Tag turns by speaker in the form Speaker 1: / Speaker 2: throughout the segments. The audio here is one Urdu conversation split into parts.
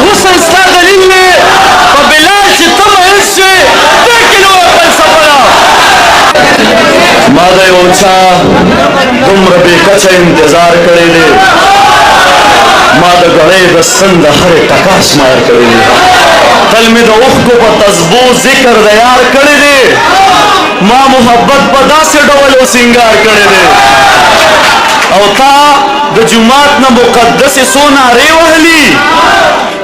Speaker 1: حسن ستا دلیل دی په بلال چې ته مئین شوې دا کې نوې فلسفه ده ما د یو چا دومره بې کچه انتظار کړی دی ما د ګړۍ د سن د هرې ټکا شمار کړی دی تل مې د اوښکو په تسبو ذکر د یار کړی دی ما محبت په داسې ډول او سینګار کړی دی او تا د جومات نه مقدسې څو نارې وهلي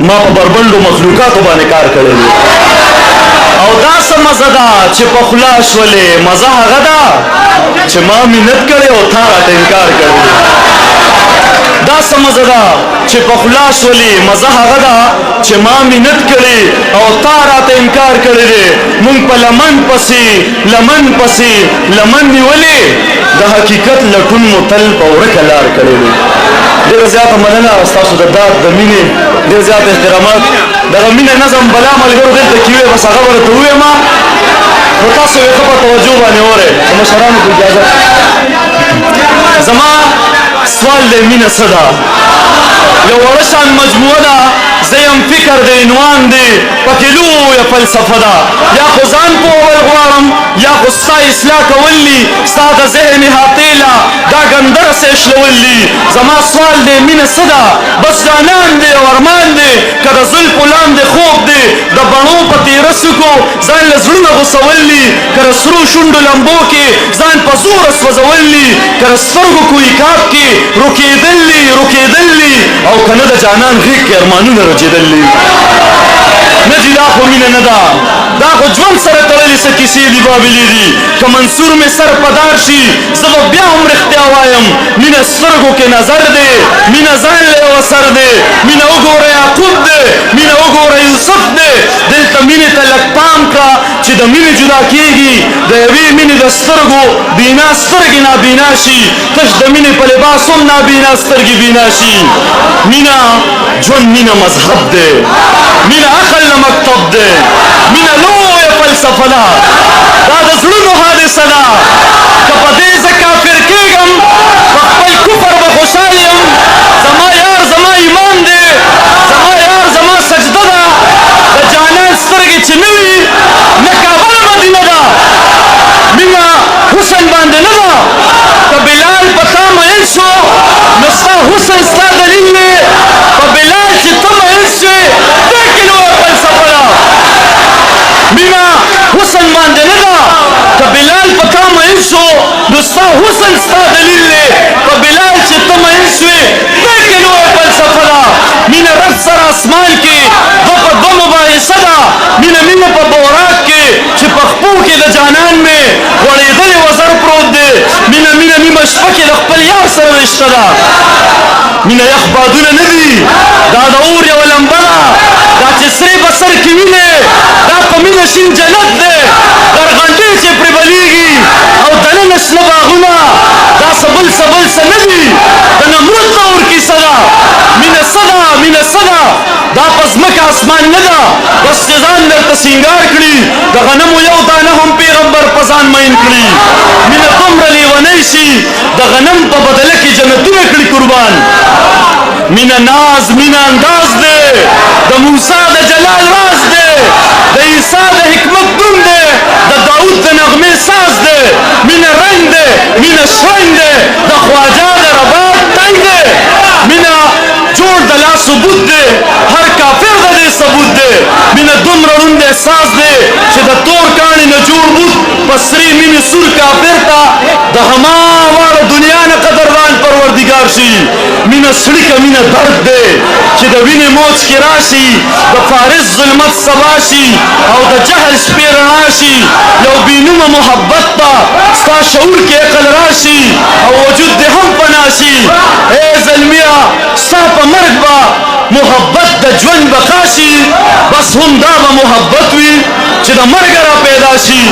Speaker 1: ما په بربنډو مخلوقاتو باندې کار کړی دی او دا څه مزه ده چې په خوله شولې مزه هغه ده چې ما منت کړی او تا راته انکار کړی دا څه مزه ده چې په خوله شولې مزه هغه ده چې ما منت کړی او تا راته انکار کړی دی مونږ په لمن پسې لمن نیولې د حقیقت لټون مو تل په ورکه لار کړی دی ډېره زیاته مننه ستاسو د داد د مینې ډېر زیات احترامات دغه مینه نظم بلا ملګرو دلته کې وې بس هغه به درته ووایم خو تاسو یې ښه په توجه باندې اورئ د مشرانو په اجازه زما سوال دی مینه څه ده یو وړه شان مجموعه ده زه یم فکر د عنوان دی پکې لویه فلسفه ده یا خو ځان پوهول غواړم یا خو ستا اصلاح کول دي ستا د ذهن احاطې له دا ګندره سېشلول دي زما سوال دی مینه څه ده بس جانان دی او ارمان دی که د زلفو لاندې خوب دی د بڼو په تېره څوکو ځان له زړونه غوڅول دي که د سرو شونډو لمبو کې ځان په زوره سوځول دي که د سترګو کویکاب کې روکېدل دي او که نه د جانان غېږ کې ارمانونه رچېدل دي نه جي دا خو مینه نه ده دا خو ژوند سره تړلې څه کیسې دي بابلې دي که منصور مې سر په دار شي زه به بیا هم رښتیا وایم مینه سترګو کې نظر دی مینه ځان له یو اثر دی مینه وګوره یعقوب دی مینه وګوره یوسف دی دلته مینې ته لږ پام کړه چې د مینې جدا کېږي د یوې مینې د سترګو بینا سترګې نابینا شي تش د مینې په لباس هم نابینا سترګې بینا شي مینه ژوند مینه مذهب دی مینه عقل نه مکتب دی مینه لویه فلسفه ده دا د زړونو حادثه ده که په دې زه کافر کېږم په خپل کفر به خوشحال یم زما یار زما ایمان دی زما یار زما سجده ده د جانان سترګې چې نه وي نه کابل مدینه ده مینه حسن باندې نه ده که بلال په تا مئین شو نو ستا حسن ستا دلیل دی په بلال چې ته مئین شوې دا کې لویه فلسفه ده مینه حسن باندې نه ده که بلال په تا مئین شو نو ستا حسن ستا دلیل دی په بلال چې ته مئین شوې دا کې لویه فلسفه ده مینه رب سره اسمان کې دو په دو مباحثه ده مینه په بوراک کې چې په خپو کې د جانان مې غوړېدلې وزر پروت دی مینه نیمه شپه کې د خپل یار سره رشته ده مینه یخ بادونه نه دي دا د اور یوه لمبه ده دا چې سرې په سر کې وینې دا په مینه شین جنت دی درغنډې چې پرې بلیږي او دننه شنه باغونه دا څه بل څه نه دي د نمرود د اور کیسه ده مینه څه ده دا په ځمکه اسمان نه ده بس چې ځان درته سینګار کړي د غنمو یو دانه هم پیغمبر په ځان مین کړي مینه دومره لیونی شي د غنم په بدله کې جنتونه کړي قربان مینه ناز مینه انداز دی د موسی د جلال راز دی د عیسی د حکمت دون دی د داود د نغمې ساز دی مینه رنګ دی مینه شرنګ دی د خواجه د رباب تنګ دی مینه جوړ د لا ثبوت دی هر کافر د دې ثبوت دی مینه دومره روند احساس دی چې د تور کاڼي نه جوړ بوت په سرې مینې سور کافر ته د هماواره دنیا نه قدردان پروردګار شي مینه سړي که مینه درد دی چې د وینې موج کې راشي د فارس ظلمت سبا شي او د جهل شپې رڼا شي یو بېنومه محبت ته ستا شعور کې عقل راشي او وجود دې هم فنا شي ای زلمیه ستا په مرګ به محبت د ژوند بقا شي بس هم دا به محبت وي چې د مرګه را پیدا شي